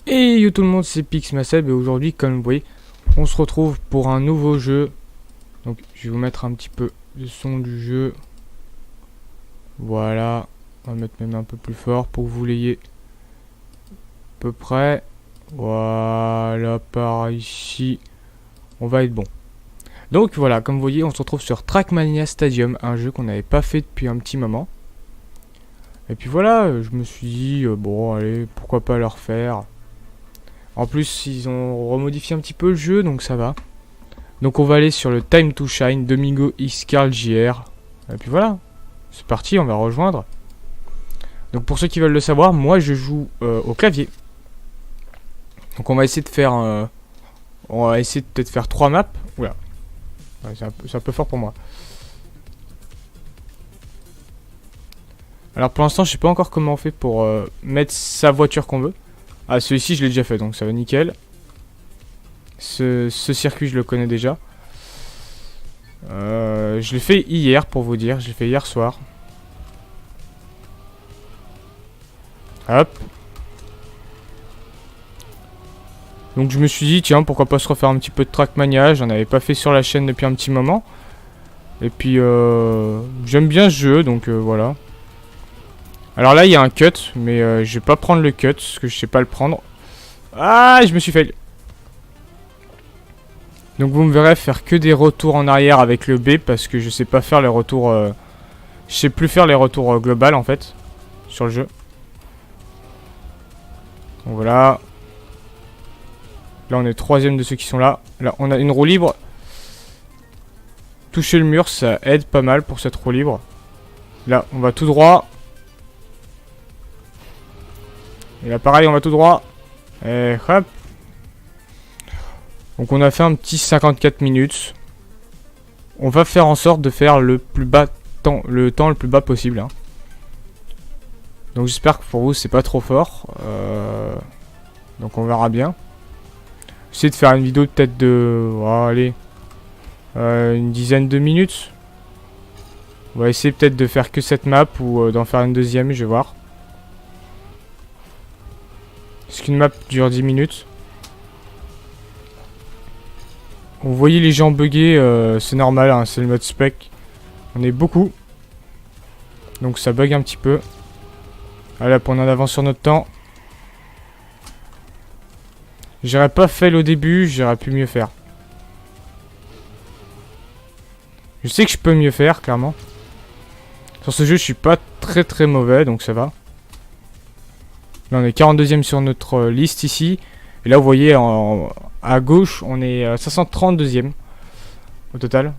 Et yo tout le monde, c'est Pixmaseb et aujourd'hui, comme vous voyez, on se retrouve pour un nouveau jeu. Donc je vais vous mettre un petit peu le son du jeu. Voilà, on va mettre même un peu plus fort pour que vous l'ayez à peu près. Voilà, par ici, on va être bon. Donc voilà, comme vous voyez, on se retrouve sur Trackmania Stadium, un jeu qu'on n'avait pas fait depuis un petit moment. Et puis voilà, je me suis dit, bon allez, pourquoi pas le refaire. En plus, ils ont remodifié un petit peu le jeu, donc ça va. Donc on va aller sur le Time to Shine, Domingo X Carl JR. Et puis voilà, c'est parti, on va rejoindre. Donc pour ceux qui veulent le savoir, moi je joue au clavier. Donc on va essayer de faire... on va essayer de peut-être faire 3 maps. Oula, ouais, c'est un peu fort pour moi. Alors pour l'instant, je sais pas encore comment on fait pour mettre sa voiture qu'on veut. Ah, celui-ci, je l'ai déjà fait, donc ça va nickel. Ce circuit, je le connais déjà. Je l'ai fait hier, pour vous dire. Je l'ai fait hier soir. Hop. Donc je me suis dit, tiens, pourquoi pas se refaire un petit peu de Trackmania. J'en avais pas fait sur la chaîne depuis un petit moment. Et puis, j'aime bien ce jeu, donc voilà. Alors là, il y a un cut, mais je vais pas prendre le cut, parce que je sais pas le prendre. Ah, je me suis fail. Donc vous me verrez faire que des retours en arrière avec le B, parce que je sais pas faire les retours... je sais plus faire les retours global, en fait, sur le jeu. Donc voilà. Là, on est troisième de ceux qui sont là. Là, on a une roue libre. Toucher le mur, ça aide pas mal pour cette roue libre. Là, on va tout droit. Et là, pareil, on va tout droit. Et hop. Donc, on a fait un petit 54 minutes. On va faire en sorte de faire le temps le plus bas possible. Hein. Donc, j'espère que pour vous, c'est pas trop fort. Donc, on verra bien. J'essaie de faire une vidéo peut-être de... Oh, allez. Une dizaine de minutes. On va essayer peut-être de faire que cette map ou d'en faire une deuxième, je vais voir. Est-ce qu'une map dure 10 minutes? Vous voyez les gens bugger, c'est normal, hein, c'est le mode spec. On est beaucoup. Donc ça bug un petit peu. Voilà, pour en avance sur notre temps. J'aurais pas fait au début, j'aurais pu mieux faire. Je sais que je peux mieux faire, clairement. Sur ce jeu, je suis pas très mauvais, donc ça va. Là, on est 42ème sur notre liste ici. Et là, vous voyez, à gauche, on est 532ème au total.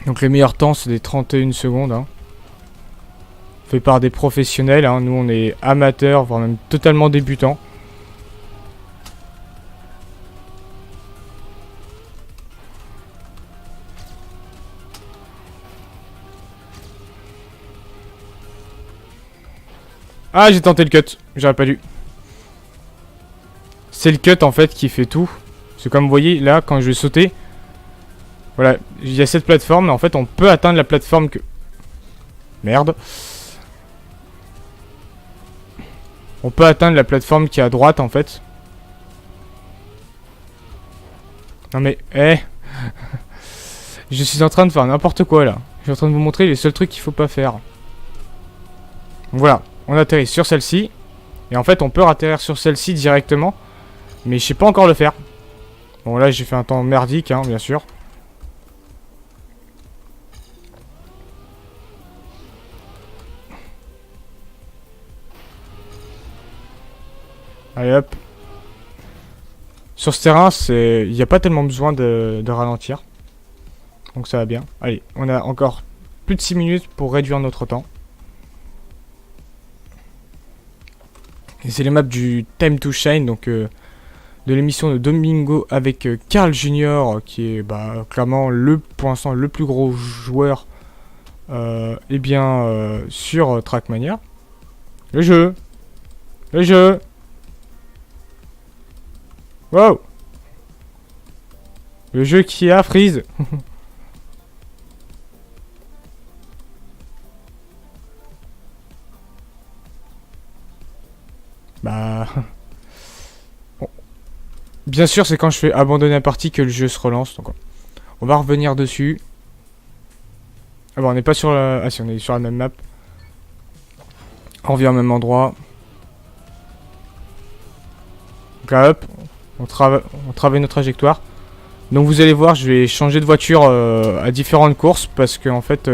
Donc les meilleurs temps, c'est des 31 secondes. Hein. Fait par des professionnels. Hein. Nous, on est amateurs, voire même totalement débutants. Ah, j'ai tenté le cut. J'aurais pas dû. C'est le cut, en fait, qui fait tout. C'est comme vous voyez, là, quand je vais sauter... Voilà, il y a cette plateforme. En fait, on peut atteindre la plateforme que... Merde. On peut atteindre la plateforme qui est à droite, en fait. Non mais, je suis en train de faire n'importe quoi, là. Je suis en train de vous montrer les seuls trucs qu'il faut pas faire. Donc voilà. On atterrit sur celle-ci. Et en fait, on peut atterrir sur celle-ci directement. Mais je sais pas encore le faire. Bon, là, j'ai fait un temps merdique, hein, bien sûr. Allez, hop. Sur ce terrain, il n'y a pas tellement besoin de ralentir. Donc ça va bien. Allez, on a encore plus de 6 minutes pour réduire notre temps. Et c'est les maps du Time to Shine, donc de l'émission de Domingo avec Carl Jr. Qui est clairement pour l'instant le plus gros joueur sur Trackmania. Le jeu. Wow. Le jeu qui a freeze. Bah... Bon. Bien sûr, c'est quand je fais abandonner la partie que le jeu se relance. Donc, on va revenir dessus. Ah bon, on n'est pas sur la... Ah si, on est sur la même map. On revient au même endroit. Donc là, hop, on travaille notre trajectoire. Donc vous allez voir, je vais changer de voiture à différentes courses parce que en fait,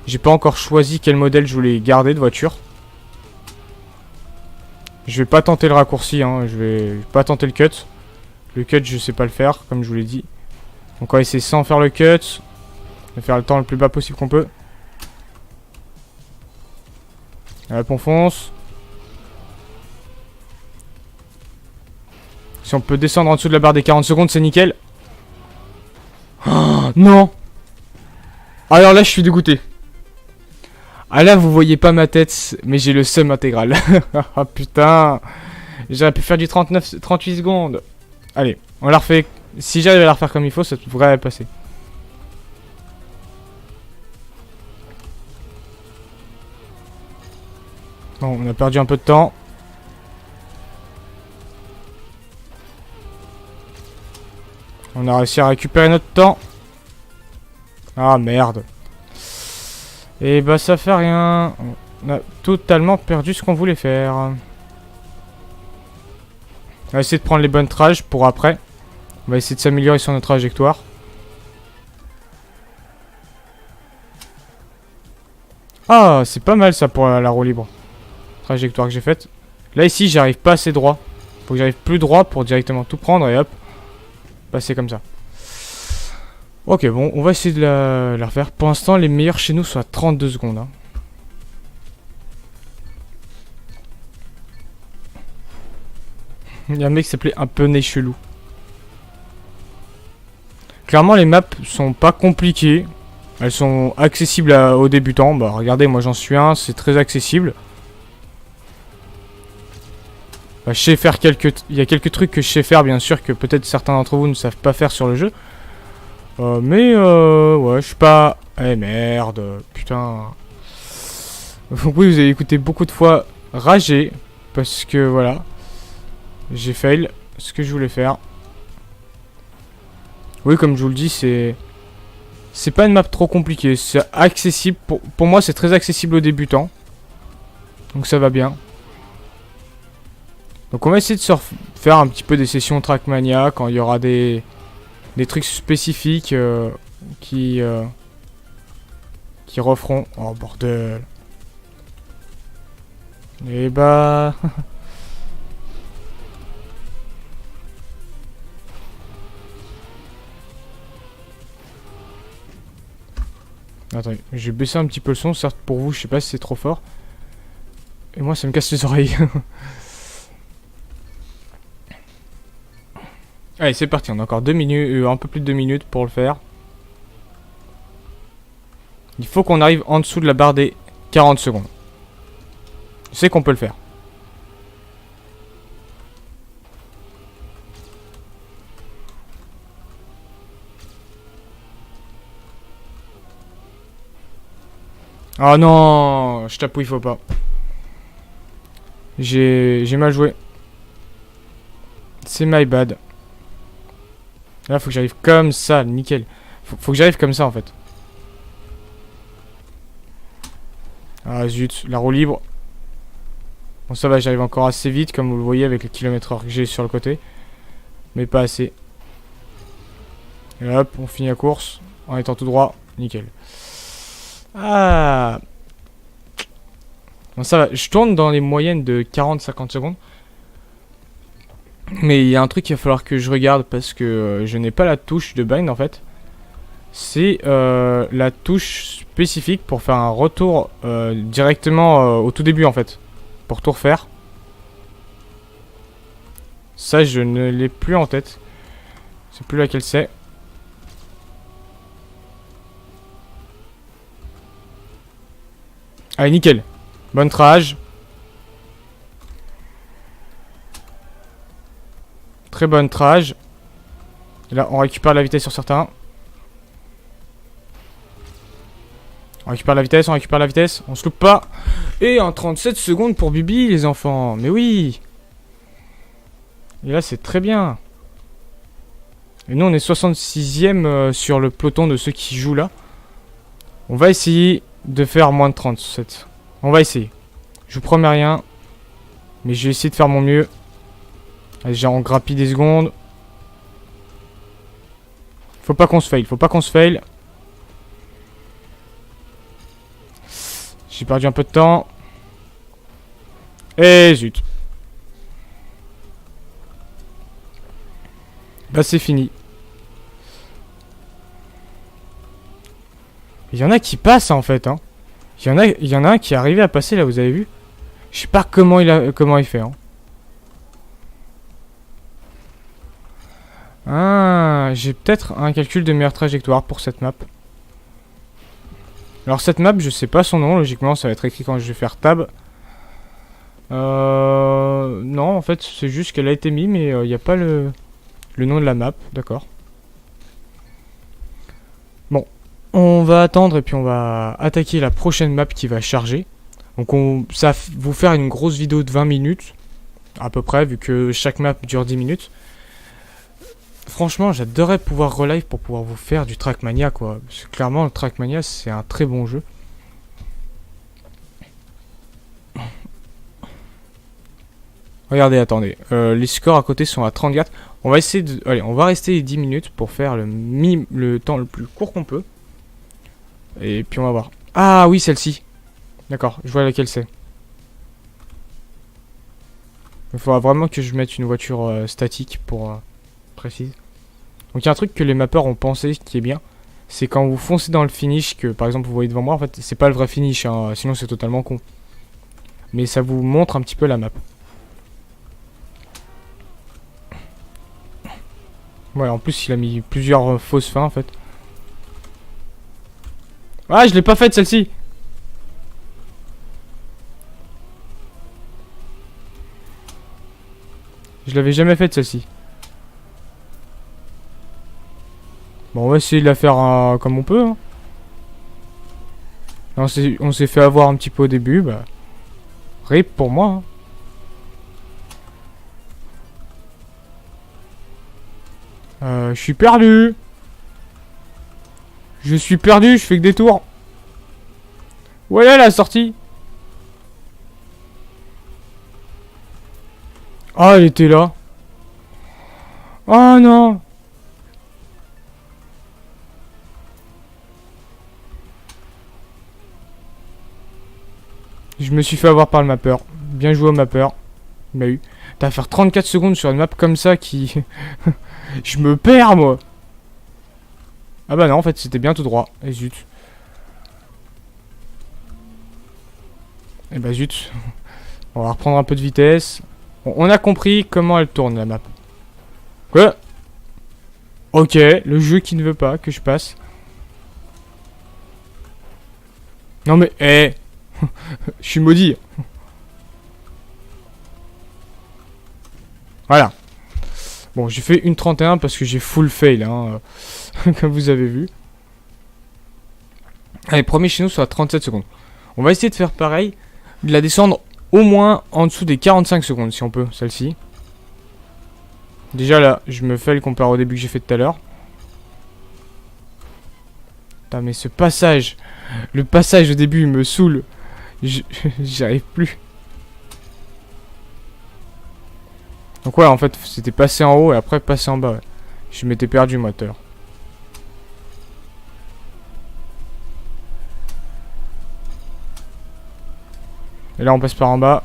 j'ai pas encore choisi quel modèle je voulais garder de voiture. Je vais pas tenter le raccourci, hein, je vais pas tenter le cut. Le cut, je sais pas le faire, comme je vous l'ai dit. Donc on va essayer sans faire le cut. On va faire le temps le plus bas possible qu'on peut. Hop, on fonce. Si on peut descendre en dessous de la barre des 40 secondes, c'est nickel. Oh, non. Alors là, je suis dégoûté. Ah là, vous voyez pas ma tête, mais j'ai le seum intégral. Ah putain. J'aurais pu faire du 38 secondes. Allez, on la refait. Si j'arrive à la refaire comme il faut, ça devrait passer. Bon, on a perdu un peu de temps. On a réussi à récupérer notre temps. Ah merde. Et bah ça fait rien. On a totalement perdu ce qu'on voulait faire. On va essayer de prendre les bonnes trages pour après. On va essayer de s'améliorer sur notre trajectoire. Ah, c'est pas mal ça pour la roue libre. Trajectoire que j'ai faite. Là ici, j'arrive pas assez droit. Faut que j'arrive plus droit pour directement tout prendre et hop. Passer comme ça. Ok, bon, on va essayer de la refaire. Pour l'instant, les meilleurs chez nous sont à 32 secondes. Hein. Il y a un mec qui s'appelait un peu nez chelou. Clairement, les maps sont pas compliquées. Elles sont accessibles aux débutants. Bah, regardez, moi j'en suis un, c'est très accessible. Bah, je sais faire il y a quelques trucs que je sais faire, bien sûr, que peut-être certains d'entre vous ne savent pas faire sur le jeu. Mais ouais, je suis pas... Eh merde, putain. Oui, vous avez écouté beaucoup de fois rager. Parce que voilà. J'ai fail ce que je voulais faire. Oui, comme je vous le dis, c'est pas une map trop compliquée. C'est accessible. Pour moi, c'est très accessible aux débutants. Donc ça va bien. Donc on va essayer de faire un petit peu des sessions Trackmania quand il y aura des trucs spécifiques qui referont. Oh bordel. Et bah... Attendez, je vais baisser un petit peu le son, certes pour vous, je sais pas si c'est trop fort. Et moi ça me casse les oreilles. Allez, c'est parti, on a encore 2 minutes, un peu plus de 2 minutes pour le faire. Il faut qu'on arrive en dessous de la barre des 40 secondes. Je sais qu'on peut le faire. Oh non, je tape où il faut pas. J'ai mal joué. C'est my bad. Là, faut que j'arrive comme ça, nickel. Faut que j'arrive comme ça, en fait. Ah, zut, la roue libre. Bon, ça va, j'arrive encore assez vite, comme vous le voyez, avec le kilomètre/heure que j'ai sur le côté. Mais pas assez. Et hop, on finit la course. En étant tout droit, nickel. Ah. Bon, ça va, je tourne dans les moyennes de 40-50 secondes. Mais il y a un truc qu'il va falloir que je regarde parce que je n'ai pas la touche de bind en fait. C'est la touche spécifique pour faire un retour directement au tout début en fait. Pour tout refaire. Ça je ne l'ai plus en tête. Je sais plus laquelle c'est. Allez nickel. Bonne trage. Très bonne trage. Là, on récupère la vitesse sur certains. On récupère la vitesse, on récupère la vitesse. On se loupe pas. Et en 37 secondes pour Bibi, les enfants. Mais oui. Et là, c'est très bien. Et nous, on est 66e sur le peloton de ceux qui jouent là. On va essayer de faire moins de 37. On va essayer. Je vous promets rien. Mais je vais essayer de faire mon mieux. Allez, déjà, on grappille des secondes. Faut pas qu'on se fail. Faut pas qu'on se fail. J'ai perdu un peu de temps. Et zut. Bah c'est fini. Il y en a qui passent en fait. Hein. Il y en a un qui est arrivé à passer là, vous avez vu? Je sais pas comment il fait. Hein. Ah, j'ai peut-être un calcul de meilleure trajectoire pour cette map. Alors cette map, je sais pas son nom, logiquement ça va être écrit quand je vais faire tab. Non, en fait c'est juste qu'elle a été mise, mais il n'y a pas le nom de la map, d'accord. Bon, on va attendre et puis on va attaquer la prochaine map qui va charger. Donc ça va vous faire une grosse vidéo de 20 minutes, à peu près, vu que chaque map dure 10 minutes. Franchement, j'adorerais pouvoir relive pour pouvoir vous faire du Trackmania, quoi. Parce que clairement, le Trackmania, c'est un très bon jeu. Regardez, attendez. Les scores à côté sont à 34. On va essayer de... Allez, on va rester les 10 minutes pour faire le temps le plus court qu'on peut. Et puis on va voir. Ah oui, celle-ci. D'accord, je vois laquelle c'est. Il faudra vraiment que je mette une voiture statique pour... précise. Donc il y a un truc que les mappeurs ont pensé qui est bien, c'est quand vous foncez dans le finish, que par exemple vous voyez devant moi, en fait c'est pas le vrai finish, hein, sinon c'est totalement con. Mais ça vous montre un petit peu la map. Ouais, en plus il a mis plusieurs fausses fins en fait. Ah, je l'ai pas faite celle-ci. Je l'avais jamais faite celle-ci. Bon, on va essayer de la faire comme on peut. Hein. On s'est fait avoir un petit peu au début. Bah, rip pour moi. Hein. Je suis perdu. Je suis perdu, je fais que des tours. Où elle est la sortie? Ah, elle était là. Oh non. Je me suis fait avoir par le mapper. Bien joué au mapper. Il m'a eu. T'as à faire 34 secondes sur une map comme ça qui... Je me perds moi. Ah bah non, en fait c'était bien tout droit. Et zut. Et bah zut. On va reprendre un peu de vitesse. Bon, on a compris comment elle tourne la map. Quoi? Ok, le jeu qui ne veut pas que je passe. Non mais, je suis maudit. Voilà. Bon, j'ai fait une 31 parce que j'ai full fail, hein, comme vous avez vu. Allez, premier chez nous sur 37 secondes. On va essayer de faire pareil, de la descendre au moins en dessous des 45 secondes, si on peut, celle-ci. Déjà là, je me fail comparé au début que j'ai fait tout à l'heure. Putain, mais ce passage, le passage au début, il me saoule. J'y arrive plus. Donc ouais, en fait, c'était passer en haut et après passer en bas. Ouais. Je m'étais perdu, moi, tout à l'heure. Et là, on passe par en bas.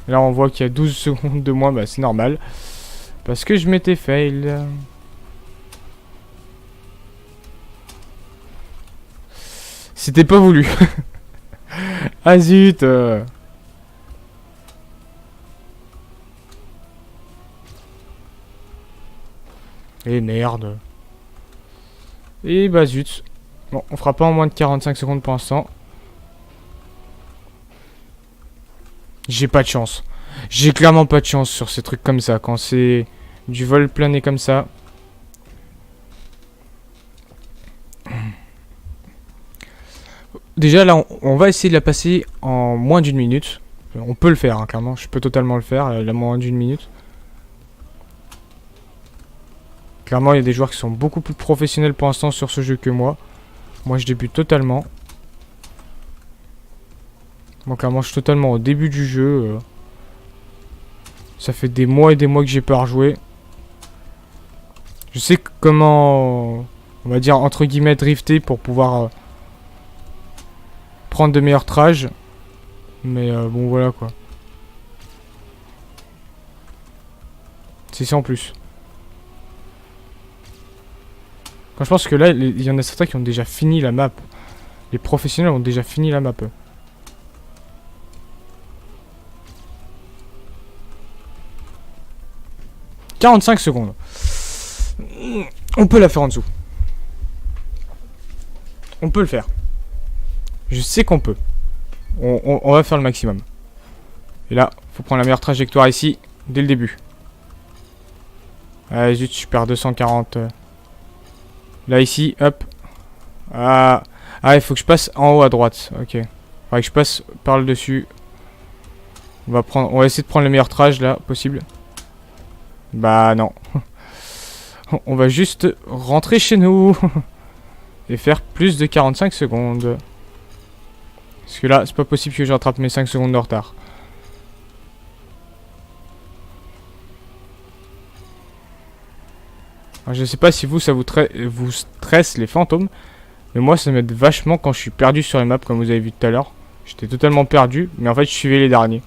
Et là, on voit qu'il y a 12 secondes de moins. Bah, c'est normal. Parce que je m'étais fail. C'était pas voulu. Ah zut. Et merde. Et bah zut. Bon, on fera pas en moins de 45 secondes pour l'instant. J'ai pas de chance. J'ai clairement pas de chance sur ces trucs comme ça. Quand c'est Du vol plané comme ça. Déjà là, on va essayer de la passer en moins d'une minute. On peut le faire, hein, clairement. Je peux totalement le faire, la moins d'une minute. Clairement, il y a des joueurs qui sont beaucoup plus professionnels pour l'instant sur ce jeu que moi. Moi, je débute totalement. Moi, clairement, je suis totalement au début du jeu. Ça fait des mois et des mois que j'ai pas rejoué. Je sais comment, on va dire, entre guillemets, drifter pour pouvoir prendre de meilleurs trages. Mais bon, voilà quoi. C'est ça en plus. Quand je pense que là, il y en a certains qui ont déjà fini la map. Les professionnels ont déjà fini la map. 45 secondes. On peut la faire en dessous. On peut le faire. Je sais qu'on peut. On va faire le maximum. Et là, faut prendre la meilleure trajectoire ici, dès le début. Ah zut, je perds 240. Là, ici, hop. Ah, il faut que je passe en haut à droite. Ok. Faudrait que je passe par le dessus. On va essayer de prendre le meilleur trage là, possible. Bah non. On va juste rentrer chez nous. Et faire plus de 45 secondes. Parce que là, c'est pas possible que j'attrape mes 5 secondes de retard. Alors, je sais pas si vous, ça vous stresse les fantômes. Mais moi, ça m'aide vachement quand je suis perdu sur les maps, comme vous avez vu tout à l'heure. J'étais totalement perdu, mais en fait, je suivais les derniers.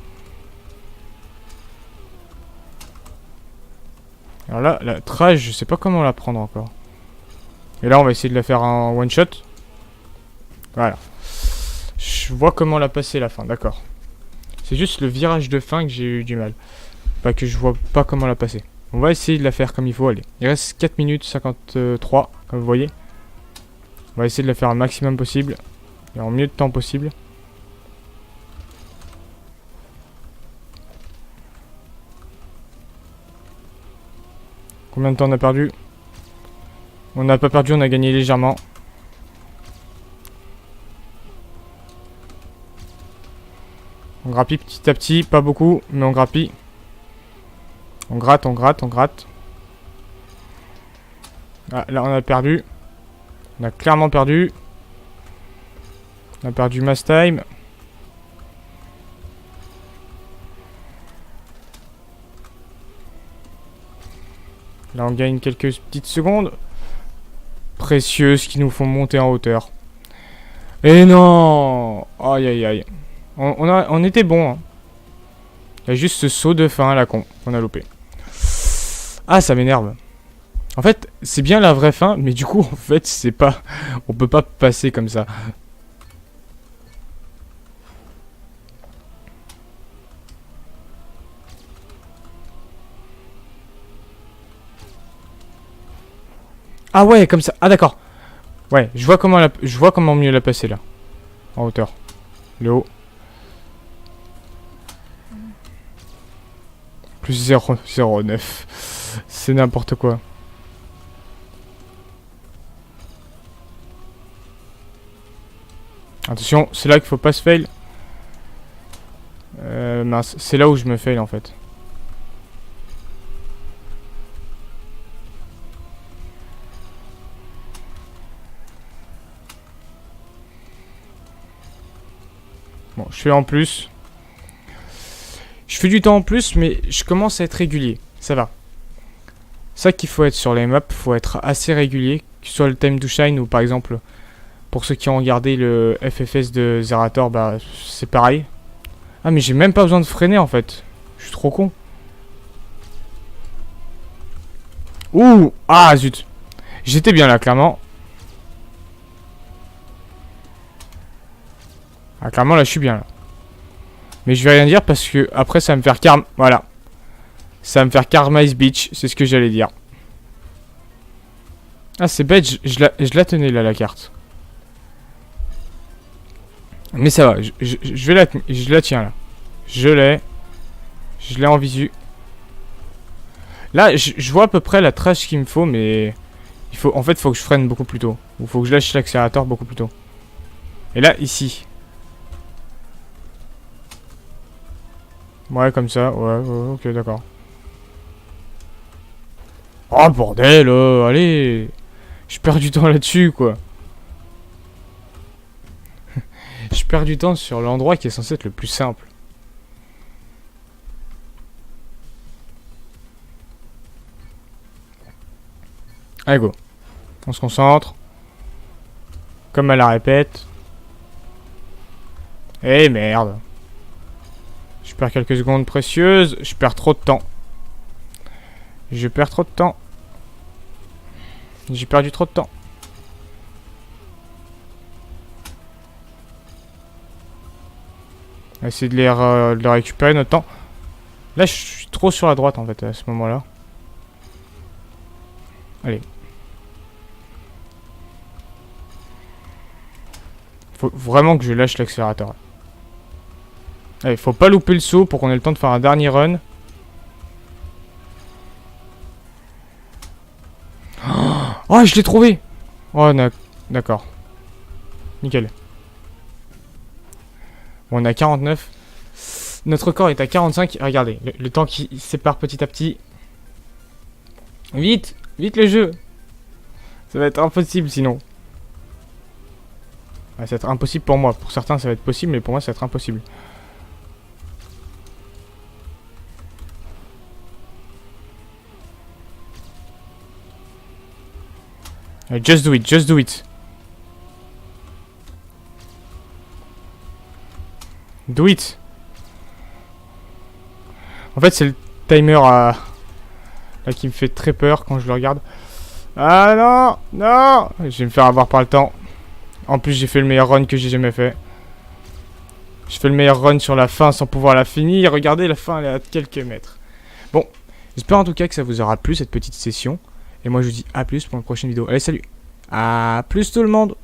Alors là, la trage, je sais pas comment la prendre encore. Et là, on va essayer de la faire en one shot. Voilà. Je vois comment la passer la fin, d'accord. C'est juste le virage de fin que j'ai eu du mal. Pas que je vois pas comment la passer. On va essayer de la faire comme il faut, allez. Il reste 4 minutes 53, comme vous voyez. On va essayer de la faire un maximum possible. Et en mieux de temps possible. Combien de temps on a perdu? On n'a pas perdu, on a gagné légèrement. On grappille petit à petit, pas beaucoup, mais on grappille. On gratte, on gratte, on gratte. Ah, là on a perdu. On a clairement perdu. On a perdu mass time. Là on gagne quelques petites secondes. Précieuses qui nous font monter en hauteur. Et non! Aïe aïe aïe. On était bon. Hein. Il y a juste ce saut de fin à la con qu'on a loupé. Ah, ça m'énerve. En fait, c'est bien la vraie fin, mais du coup, en fait, c'est pas... On peut pas passer comme ça. Ah ouais, comme ça. Ah d'accord. Ouais, je vois comment mieux la passer là. En hauteur. Le haut. Plus 0,09. C'est n'importe quoi. Attention, c'est là qu'il faut pas se fail. Mince, c'est là où je me fail en fait. Bon, je fais en plus. Je fais du temps en plus, mais je commence à être régulier. Ça va. C'est ça qu'il faut être sur les maps, faut être assez régulier. Que ce soit le time to shine ou par exemple, pour ceux qui ont regardé le FFS de Zerator, bah c'est pareil. Ah mais j'ai même pas besoin de freiner en fait. Je suis trop con. Ouh! Ah zut! J'étais bien là, clairement. Ah clairement là je suis bien là. Mais je vais rien dire parce que après ça va me faire karma. Voilà. Ça va me faire karma is bitch, c'est ce que j'allais dire. Ah c'est bête, je la tenais là la carte. Mais ça va, je la tiens là. Je l'ai en visu. Là, je vois à peu près la trace qu'il me faut, mais... En fait, faut que je freine beaucoup plus tôt. Ou faut que je lâche l'accélérateur beaucoup plus tôt. Et là, ici. Ouais, comme ça. Ouais, ok, d'accord. Oh, bordel, allez. Je perds du temps là-dessus, quoi. Je perds du temps sur l'endroit qui est censé être le plus simple. Allez, go. On se concentre. Comme elle la répète. Eh merde. Je perds quelques secondes précieuses. Je perds trop de temps. Je perds trop de temps. J'ai perdu trop de temps. On va essayer de les récupérer notre temps. Là, je suis trop sur la droite en fait à ce moment-là. Allez. Faut vraiment que je lâche l'accélérateur. Allez, faut pas louper le saut pour qu'on ait le temps de faire un dernier run. Oh, je l'ai trouvé. Oh, d'accord. Nickel. Bon, on a 49. Notre record est à 45. Regardez, le temps qui sépare petit à petit. Vite, vite le jeu. Ça va être impossible sinon. Ça va être impossible pour moi. Pour certains, ça va être possible, mais pour moi, ça va être impossible. Allez, just do it, just do it. Do it. En fait, c'est le timer là qui me fait très peur quand je le regarde. Ah non, non. Je vais me faire avoir par le temps. En plus, j'ai fait le meilleur run que j'ai jamais fait. Je fais le meilleur run sur la fin sans pouvoir la finir. Regardez, la fin, elle est à quelques mètres. Bon, j'espère en tout cas que ça vous aura plu, cette petite session. Et moi, je vous dis à plus pour une prochaine vidéo. Allez, salut. À plus tout le monde.